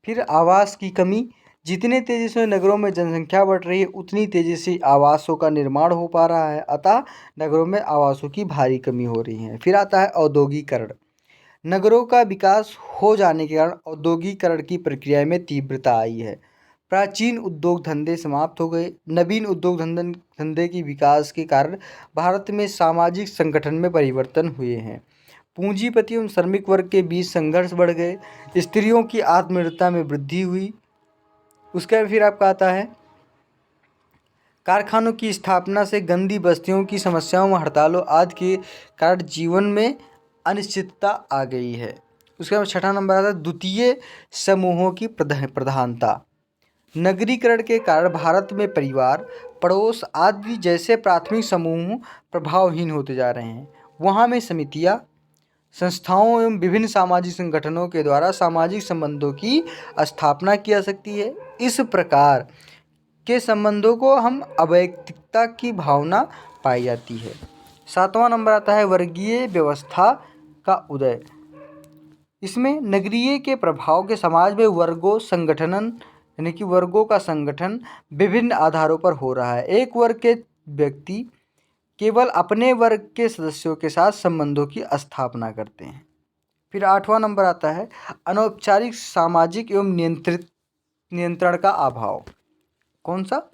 फिर आवास की कमी। जितने तेजी से नगरों में जनसंख्या बढ़ रही है, उतनी तेजी से आवासों का निर्माण हो पा रहा है, अतः नगरों में आवासों की भारी कमी हो रही है। फिर आता है औद्योगिकरण। नगरों का विकास हो जाने के कारण औद्योगिकरण की प्रक्रिया में तीव्रता आई है। प्राचीन उद्योग धंधे समाप्त हो गए। नवीन उद्योग धंधे के विकास के कारण भारत में सामाजिक संगठन में परिवर्तन हुए हैं। पूंजीपति एवं श्रमिक वर्ग के बीच संघर्ष बढ़ गए। स्त्रियों की आत्मनिर्भरता में वृद्धि हुई। उसके फिर आपका आता है कारखानों की स्थापना से गंदी बस्तियों की समस्याओं व हड़तालों आदि के कारण जीवन में अनिश्चितता आ गई है। उसके बाद छठा नंबर आता है द्वितीय समूहों की प्रधानता। नगरीकरण के कारण भारत में परिवार, पड़ोस आदि जैसे प्राथमिक समूह प्रभावहीन होते जा रहे हैं। वहाँ में समितियाँ, संस्थाओं एवं विभिन्न सामाजिक संगठनों के द्वारा सामाजिक संबंधों की स्थापना की जा सकती है। इस प्रकार के संबंधों को हम अवैयक्तिकता की भावना पाई जाती है। सातवां नंबर आता है वर्गीय व्यवस्था का उदय। इसमें नगरीय के प्रभाव के समाज में वर्गों का संगठन विभिन्न आधारों पर हो रहा है। एक वर्ग के व्यक्ति केवल अपने वर्ग के सदस्यों के साथ संबंधों की स्थापना करते हैं। फिर आठवां नंबर आता है अनौपचारिक सामाजिक एवं नियंत्रण का अभाव। कौन सा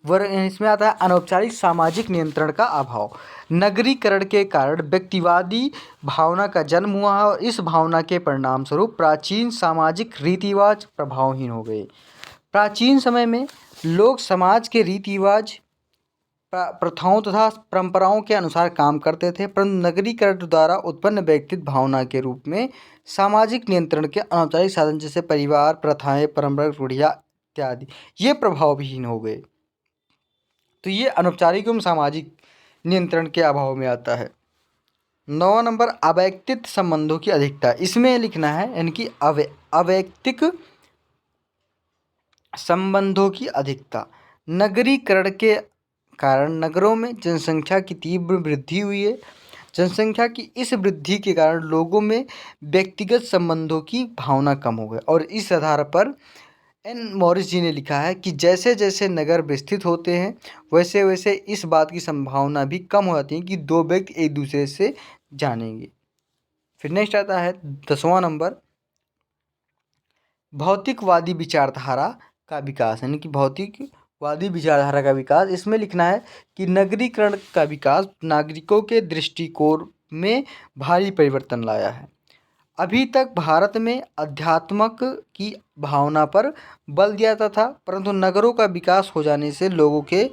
इसमें आता है अनौपचारिक सामाजिक नियंत्रण का अभाव। नगरीकरण के कारण व्यक्तिवादी भावना का जन्म हुआ है, और इस भावना के परिणाम स्वरूप प्राचीन सामाजिक रीति रिवाज प्रभावहीन हो गए। प्राचीन समय में लोग समाज के रीति रिवाज, प्रथाओं तथा परंपराओं के अनुसार काम करते थे, परंतु नगरीकरण द्वारा उत्पन्न व्यक्तिगत भावना के रूप में सामाजिक नियंत्रण के अनौपचारिक साधन जैसे परिवार, प्रथाएं, परंपरागत रूढ़ियाँ इत्यादि ये प्रभावहीन हो गए। तो ये अनौपचारिक एवं सामाजिक नियंत्रण के अभाव में आता है। 9वां नंबर अवैयक्तिक संबंधों की अधिकता। इसमें लिखना है यानी कि अवैयक्तिक संबंधों की अधिकता। नगरीकरण के कारण नगरों में जनसंख्या की तीव्र वृद्धि हुई है। जनसंख्या की इस वृद्धि के कारण लोगों में व्यक्तिगत संबंधों की भावना कम हो गई, और इस आधार पर एन मॉरिस जी ने लिखा है कि जैसे जैसे नगर विस्तृत होते हैं, वैसे वैसे इस बात की संभावना भी कम हो जाती है कि दो व्यक्ति एक दूसरे से जानेंगे। फिर नेक्स्ट आता है 10वां नंबर भौतिकवादी विचारधारा का विकास, यानी कि भौतिकवादी विचारधारा का विकास। इसमें लिखना है कि नगरीकरण का विकास नागरिकों के दृष्टिकोण में भारी परिवर्तन लाया है। अभी तक भारत में अध्यात्मक की भावना पर बल दिया जाता था, परंतु नगरों का विकास हो जाने से लोगों के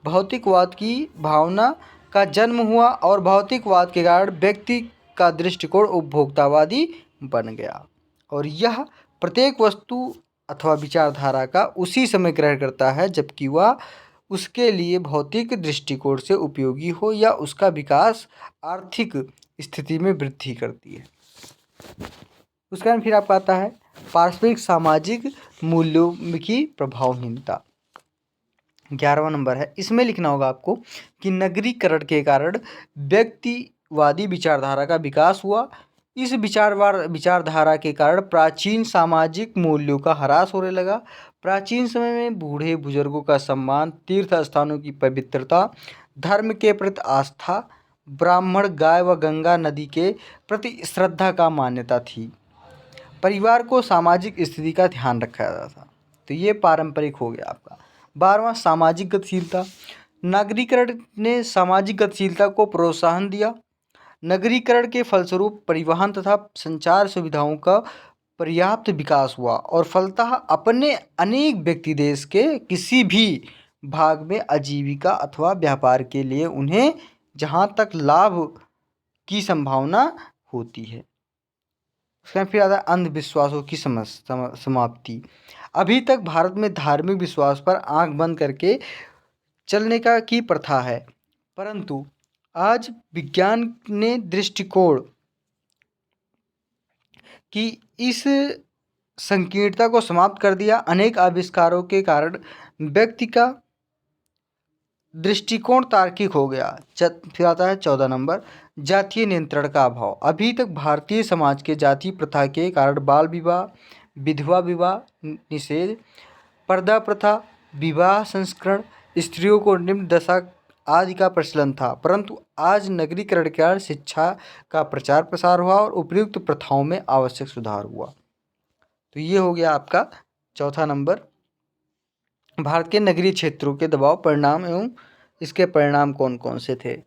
भौतिकवाद की भावना का जन्म हुआ और भौतिकवाद के कारण व्यक्ति का दृष्टिकोण उपभोक्तावादी बन गया और यह प्रत्येक वस्तु अथवा विचारधारा का उसी समय ग्रहण करता है जबकि वह उसके लिए भौतिक दृष्टिकोण से उपयोगी हो या उसका विकास आर्थिक स्थिति में वृद्धि करती है। उसके बाद फिर आपका आता है पारस्परिक सामाजिक मूल्यों की प्रभावहीनता। 11वां नंबर है, इसमें लिखना होगा आपको कि नगरीकरण के कारण व्यक्तिवादी विचारधारा का विकास हुआ। इस विचारधारा के कारण प्राचीन सामाजिक मूल्यों का ह्रास होने लगा। प्राचीन समय में बूढ़े बुजुर्गों का सम्मान, तीर्थ स्थानों की पवित्रता, धर्म के प्रति आस्था, ब्राह्मण, गाय व गंगा नदी के प्रति श्रद्धा का मान्यता थी। परिवार को सामाजिक स्थिति का ध्यान रखा जाता था। तो ये पारंपरिक हो गया आपका। 12वां सामाजिक गतिशीलता। नागरीकरण ने सामाजिक गतिशीलता को प्रोत्साहन दिया। नगरीकरण के फलस्वरूप परिवहन तथा संचार सुविधाओं का पर्याप्त विकास हुआ और फलतः अपने अनेक व्यक्ति देश के किसी भी भाग में आजीविका अथवा व्यापार के लिए उन्हें जहाँ तक लाभ की संभावना होती है। उसके बाद फिर आता है अंधविश्वासों की समाप्ति। अभी तक भारत में धार्मिक विश्वास पर आंख बंद करके चलने की प्रथा है, परंतु आज विज्ञान ने दृष्टिकोण की इस संकीर्णता को समाप्त कर दिया। अनेक आविष्कारों के कारण व्यक्ति का दृष्टिकोण तार्किक हो गया। फिर आता है 14 नंबर, जातीय नियंत्रण का अभाव। अभी तक भारतीय समाज के जाति प्रथा के कारण बाल विवाह, विधवा विवाह निषेध, पर्दा प्रथा, विवाह संस्करण, स्त्रियों को निम्न दशा आदि का प्रचलन था, परंतु आज नगरीकरण के कारण शिक्षा का प्रचार प्रसार हुआ और उपयुक्त प्रथाओं में आवश्यक सुधार हुआ। तो ये हो गया आपका चौथा नंबर, भारत के नगरीय क्षेत्रों के दबाव, परिणाम एवं इसके परिणाम कौन कौन से थे।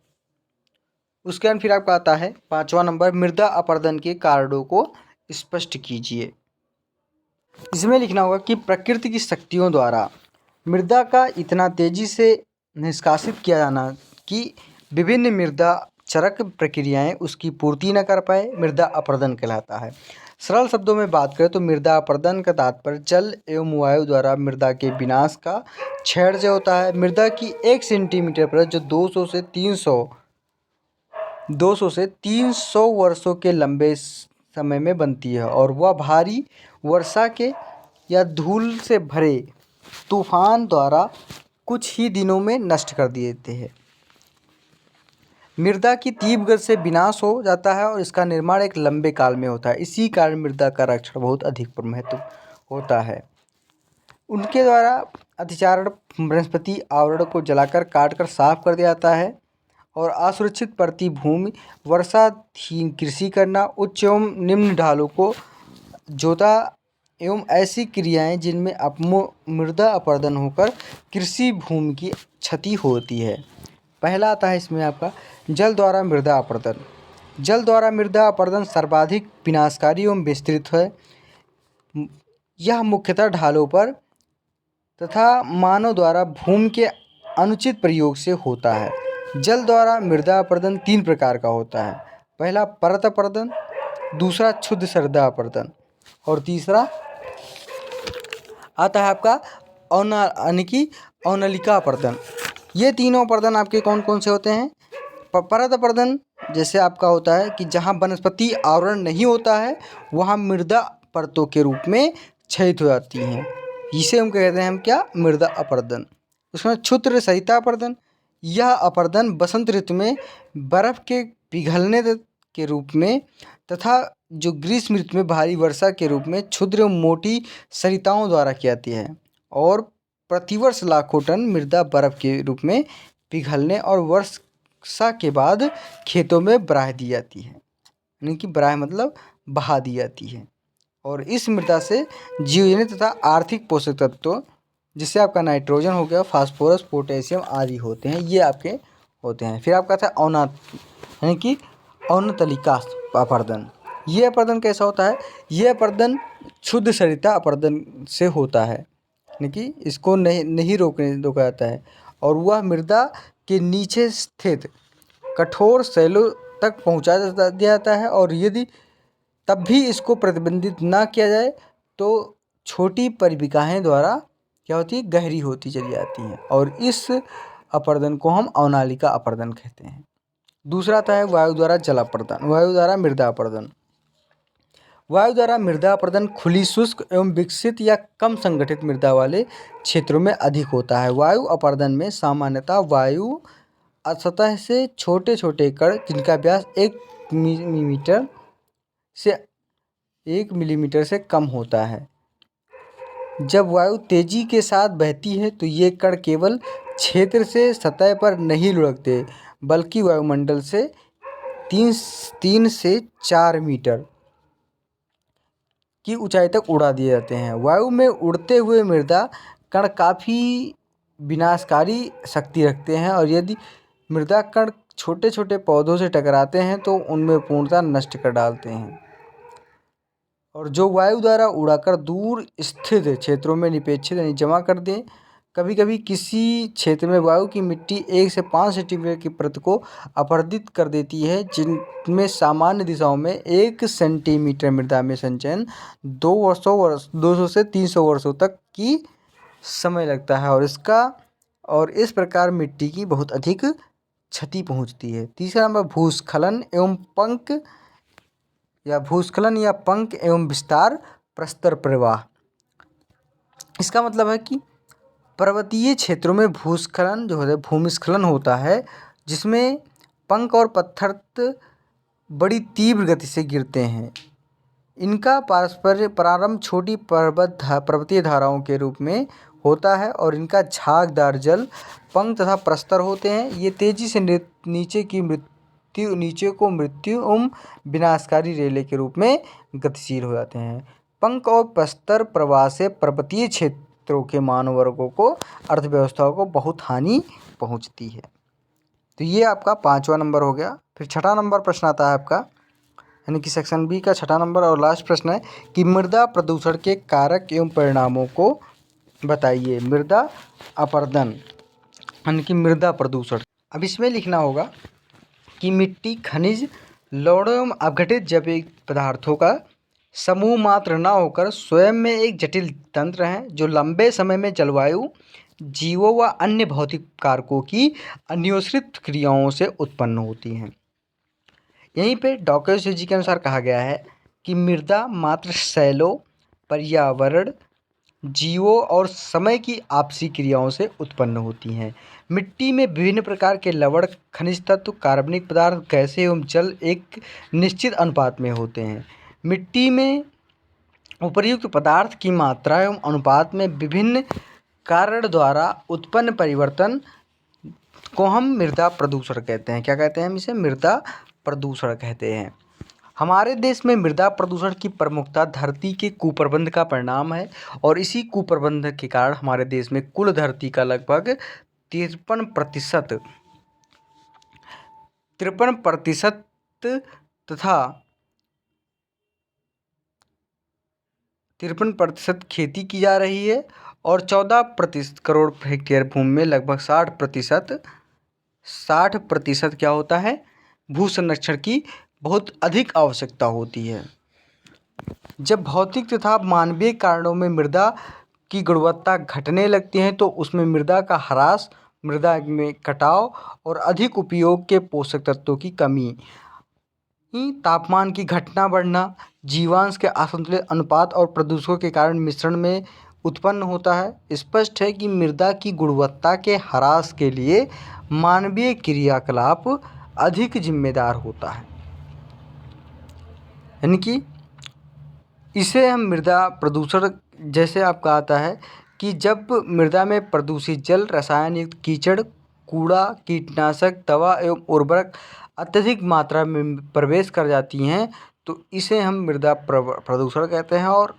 उसके बाद फिर आपका आता है 5वां नंबर, मृदा अपरदन के कारणों को स्पष्ट कीजिए। इसमें लिखना होगा कि प्रकृति की शक्तियों द्वारा मृदा का इतना तेजी से निष्कासित किया जाना कि विभिन्न मृदा चरक प्रक्रियाएं उसकी पूर्ति न कर पाए, मृदा अपरदन कहलाता है। सरल शब्दों में बात करें तो मृदा अपरदन का तात्पर्य जल एवं वायु द्वारा मृदा के विनाश का क्षय होता है। मृदा की 1 सेंटीमीटर परत जो 200 से 300 वर्षों के लंबे समय में बनती है और वह भारी वर्षा के या धूल से भरे तूफान द्वारा कुछ ही दिनों में नष्ट कर देते हैं। मृदा की तीव्र गति से विनाश हो जाता है और इसका निर्माण एक लंबे काल में होता है। इसी कारण मृदा का रक्षण बहुत अधिक महत्व होता है। उनके द्वारा अतिचारण वनस्पति आवरण को जलाकर काटकर साफ कर दिया जाता है और असुरक्षित पड़ती भूमि, वर्षाहीन कृषि करना, उच्च एवं निम्न ढालों को जोता एवं ऐसी क्रियाएं जिनमें मृदा अपरदन होकर कृषि भूमि की क्षति होती है। पहला आता है इसमें आपका जल द्वारा मृदा अपरदन। जल द्वारा मृदा अपरदन सर्वाधिक विनाशकारी एवं विस्तृत है। यह मुख्यतः ढालों पर तथा मानव द्वारा भूमि के अनुचित प्रयोग से होता है। जल द्वारा मृदा अपरदन 3 प्रकार का होता है। पहला परत अपरदन, दूसरा क्षुद्र मृदा अपरदन और तीसरा आता है आपका औनलिका अपरदन। ये तीनों अपरदन आपके कौन कौन से होते हैं। परत अपरदन जैसे आपका होता है कि जहाँ वनस्पति आवरण नहीं होता है वहाँ मृदा परतों के रूप में क्षयित हो जाती हैं, इसे हम कहते हैं क्या, मृदा अपरदन। उसमें क्षुद्र सरिता अपरदन, यह अपरदन बसंत ऋतु में बर्फ के पिघलने के रूप में तथा जो ग्रीष्म ऋतु में भारी वर्षा के रूप में क्षुद्र मोटी सरिताओं द्वारा की जाती है और प्रतिवर्ष लाखों टन मृदा बर्फ के रूप में पिघलने और वर्षा के बाद खेतों में बहा दी जाती है। यानी कि बहा मतलब बहा दी जाती है और इस मृदा से जीवजन्य तथा आर्थिक पोषक तत्व जिससे आपका नाइट्रोजन हो गया, फास्फोरस, पोटेशियम आदि होते हैं, ये आपके होते हैं। फिर आपका था यानी कि औनतलिका अपरदन। ये अपरदन कैसा होता है, ये अपरदन क्षुद्र सरिता अपरदन से होता है, यानी कि इसको नहीं रोका जाता है और वह मृदा के नीचे स्थित कठोर शैलों तक पहुंचा दिया जाता है, और यदि तब भी इसको प्रतिबंधित ना किया जाए तो छोटी परिविकाएँ द्वारा क्या होती है, गहरी होती चली जाती हैं, और इस अपर्दन को हम अवनालिका अपर्दन कहते हैं। दूसरा आता है वायु द्वारा जल अपर्दन, वायु द्वारा मृदा अपर्दन। वायु द्वारा मृदा अपर्दन खुली, शुष्क एवं विकसित या कम संगठित मृदा वाले क्षेत्रों में अधिक होता है। वायु अपर्दन में सामान्यतः वायु सतह से छोटे छोटे कण जिनका व्यास 1 मिलीमीटर से कम होता है। जब वायु तेजी के साथ बहती है तो ये कण केवल क्षेत्र से सतह पर नहीं लुढ़कते, बल्कि वायुमंडल से 3 से 4 मीटर की ऊंचाई तक उड़ा दिए जाते हैं। वायु में उड़ते हुए मृदा कण काफ़ी विनाशकारी शक्ति रखते हैं, और यदि मृदा कण छोटे छोटे पौधों से टकराते हैं तो उनमें पूर्णतः नष्ट कर डालते हैं। और जो वायु द्वारा उड़ाकर दूर स्थित क्षेत्रों में निपेक्षित यानी जमा कर दें। कभी कभी किसी क्षेत्र में वायु की मिट्टी 1 से 5 सेंटीमीटर की परत को अपरदित कर देती है, जिनमें सामान्य दिशाओं में 1 सेंटीमीटर मृदा में संचयन 200 से 300 वर्षों तक की समय लगता है, और इस प्रकार मिट्टी की बहुत अधिक क्षति पहुंचती है। तीसरा नंबर भूस्खलन या पंख एवं विस्तार प्रस्तर प्रवाह। इसका मतलब है कि पर्वतीय क्षेत्रों में भूस्खलन जो होता है, भूमिस्खलन होता है, जिसमें पंख और पत्थर बड़ी तीव्र गति से गिरते हैं। इनका प्रारंभ छोटी पर्वतीय धाराओं के रूप में होता है, और इनका झागदार जल पंख तथा प्रस्तर होते हैं। ये तेजी से नीचे को मृत्यु विनाशकारी रेले के रूप में गतिशील हो जाते हैं। पंख और प्रस्तर प्रवाह से पर्वतीय क्षेत्रों के मानव वर्गों को, अर्थव्यवस्थाओं को बहुत हानि पहुंचती है। तो ये आपका 5वां नंबर हो गया। फिर 6ठा नंबर प्रश्न आता है आपका, यानी कि सेक्शन बी का 6ठा नंबर और लास्ट प्रश्न है कि मृदा प्रदूषण के कारक एवं परिणामों को बताइए। मृदा अपर्दन यानी कि मृदा प्रदूषण। अब इसमें लिखना होगा कि मिट्टी, खनिज, लवणों एवं अपघटित जैविक पदार्थों का समूह मात्र न होकर स्वयं में एक जटिल तंत्र है, जो लंबे समय में जलवायु, जीवों व अन्य भौतिक कारकों की अन्योन्याश्रित क्रियाओं से उत्पन्न होती हैं। यहीं पे डॉकर्स जी के अनुसार कहा गया है कि मृदा मात्र शैलों, पर्यावरण, जीवों और समय की आपसी क्रियाओं से उत्पन्न होती हैं। मिट्टी में विभिन्न प्रकार के लवण, खनिज तत्व, कार्बनिक पदार्थ, गैसें एवं जल एक निश्चित अनुपात में होते हैं। मिट्टी में उपर्युक्त पदार्थ की मात्रा एवं अनुपात में विभिन्न कारण द्वारा उत्पन्न परिवर्तन को हम मृदा प्रदूषण कहते हैं। क्या कहते हैं हम इसे? मृदा प्रदूषण कहते हैं। हमारे देश में मृदा प्रदूषण की प्रमुखता धरती के कुप्रबंध का परिणाम है, और इसी कुप्रबंध के कारण हमारे देश में कुल धरती का लगभग 53% तथा 53% खेती की जा रही है, और 14 करोड़ हेक्टेयर भूमि में लगभग 60% क्या होता है, भू संरक्षण की बहुत अधिक आवश्यकता होती है। जब भौतिक तथा मानवीय कारणों में मृदा की गुणवत्ता घटने लगती है तो उसमें मृदा का ह्रास, मृदा में कटाव और अधिक उपयोग के पोषक तत्वों की कमी, तापमान की घटना बढ़ना, जीवांश के असंतुलित अनुपात और प्रदूषकों के कारण मिश्रण में उत्पन्न होता है। स्पष्ट है कि मृदा की गुणवत्ता के ह्रास के लिए मानवीय क्रियाकलाप अधिक जिम्मेदार होता है, यानी कि इसे हम मृदा प्रदूषण जैसे आपका आता है कि जब मृदा में प्रदूषित जल, रसायन युक्त कीचड़, कूड़ा, कीटनाशक दवा एवं उर्वरक अत्यधिक मात्रा में प्रवेश कर जाती हैं तो इसे हम मृदा प्रदूषण कहते हैं। और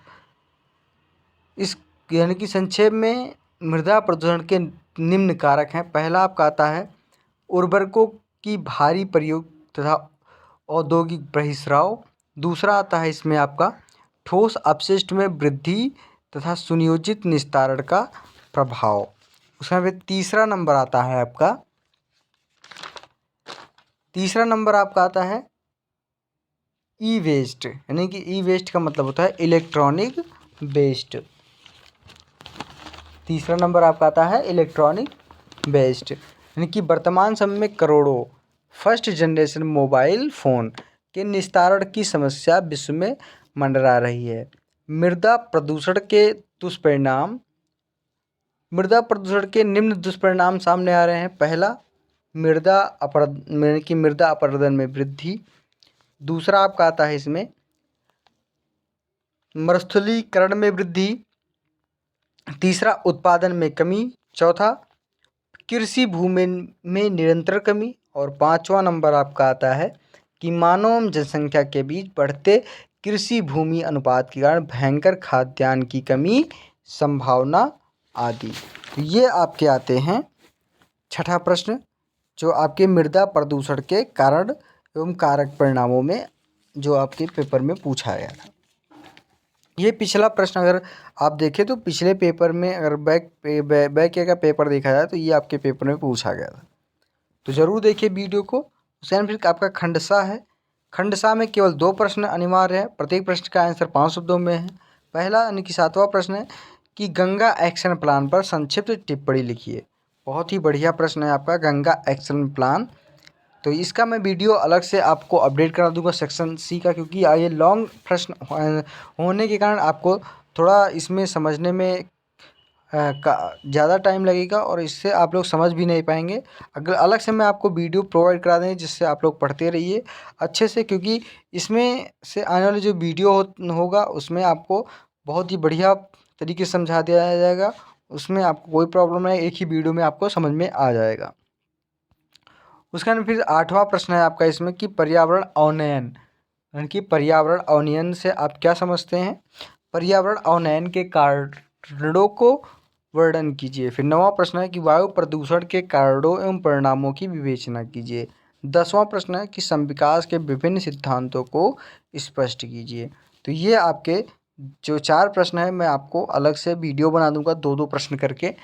इस यानी कि संक्षेप में मृदा प्रदूषण के निम्न कारक हैं। पहला आपका आता है उर्वरकों की भारी प्रयोग तथा औद्योगिक बहिस्राव। दूसरा आता है इसमें आपका ठोस अपशिष्ट में वृद्धि तथा सुनियोजित निस्तारण का प्रभाव। उसमें तीसरा नंबर आता है आपका तीसरा नंबर आपका आता है ई वेस्ट, यानी कि ई वेस्ट का मतलब होता है इलेक्ट्रॉनिक वेस्ट। तीसरा नंबर आपका आता है इलेक्ट्रॉनिक वेस्ट, यानी कि वर्तमान समय में करोड़ों फर्स्ट जनरेशन मोबाइल फ़ोन के निस्तारण की समस्या विश्व में मंडरा रही है। मृदा प्रदूषण के निम्न दुष्परिणाम सामने आ रहे हैं। पहला, मृदा अपरदन में वृद्धि। दूसरा आपका आता है इसमें मरुस्थलीकरण में वृद्धि। तीसरा, उत्पादन में कमी। चौथा, कृषि भूमि में निरंतर कमी। और पांचवा नंबर आपका आता है कि मानव एवं जनसंख्या के बीच बढ़ते कृषि भूमि अनुपात के कारण भयंकर खाद्यान्न की कमी संभावना आदि। ये आपके आते हैं छठा प्रश्न, जो आपके मृदा प्रदूषण के कारण एवं कारक परिणामों में जो आपके पेपर में पूछा गया था। ये पिछला प्रश्न अगर आप देखें तो पिछले पेपर में अगर बैक ईयर का पेपर देखा जाए तो ये आपके पेपर में पूछा गया था। तो ज़रूर देखिए वीडियो को। उसके फिर आपका खंडसा है। खंडसा में केवल 2 प्रश्न अनिवार्य है। प्रत्येक प्रश्न का आंसर 5 शब्दों में है। पहला यानी कि 7वां प्रश्न है कि गंगा एक्शन प्लान पर संक्षिप्त टिप्पणी लिखिए। बहुत ही बढ़िया प्रश्न है आपका गंगा एक्शन प्लान। तो इसका मैं वीडियो अलग से आपको अपडेट करा दूंगा सेक्शन सी का, क्योंकि ये लॉन्ग प्रश्न होने के कारण आपको थोड़ा इसमें समझने में ज़्यादा टाइम लगेगा और इससे आप लोग समझ भी नहीं पाएंगे। अगर अलग से मैं आपको वीडियो प्रोवाइड करा देंगे जिससे आप लोग पढ़ते रहिए अच्छे से, क्योंकि इसमें से आने वाले जो वीडियो होगा उसमें आपको बहुत ही बढ़िया तरीके से समझा दिया जाएगा। उसमें आपको कोई प्रॉब्लम नहीं, एक ही वीडियो में आपको समझ में आ जाएगा। उसके बाद फिर 8वां प्रश्न है आपका इसमें कि पर्यावरण अवनयन, यानी कि पर्यावरण अवनयन से आप क्या समझते हैं। पर्यावरण अवनयन के कारणों को वर्णन कीजिए। फिर 9वां प्रश्न है कि वायु प्रदूषण के कारणों एवं परिणामों की विवेचना कीजिए। 10वां प्रश्न है कि समविकास के विभिन्न सिद्धांतों को स्पष्ट कीजिए। तो ये आपके जो 4 प्रश्न है मैं आपको अलग से वीडियो बना दूंगा 2-2 प्रश्न करके।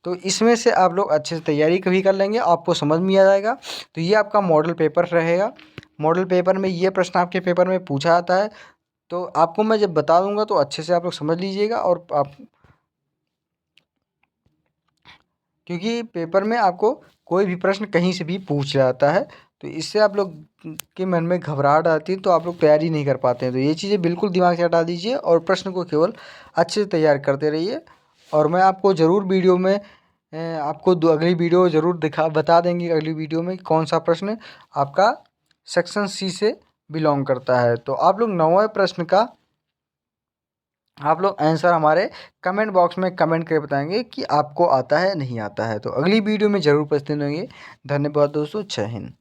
तो इसमें से आप लोग अच्छे से तैयारी कभी कर लेंगे, आपको समझ में आ जाएगा। तो ये आपका मॉडल पेपर रहेगा। मॉडल पेपर में ये प्रश्न आपके पेपर में पूछा जाता है। तो आपको मैं जब बता दूंगा तो अच्छे से आप लोग समझ लीजिएगा। और आप, क्योंकि पेपर में आपको कोई भी प्रश्न कहीं से भी पूछ जाता है, तो इससे आप लोग के मन में घबराहट आती है तो आप लोग तैयारी नहीं कर पाते हैं। तो ये चीज़ें बिल्कुल दिमाग से हटा दीजिए और प्रश्न को केवल अच्छे से तैयार करते रहिए। और मैं आपको ज़रूर वीडियो में आपको अगली वीडियो ज़रूर बता देंगे अगली वीडियो में कौन सा प्रश्न आपका सेक्शन सी से बिलोंग करता है। तो आप लोग 9वें प्रश्न का आप लोग आंसर हमारे कमेंट बॉक्स में कमेंट करके बताएंगे कि आपको आता है नहीं आता है। तो अगली वीडियो में ज़रूर उपस्थित होंगे। धन्यवाद दोस्तों, जय हिंद।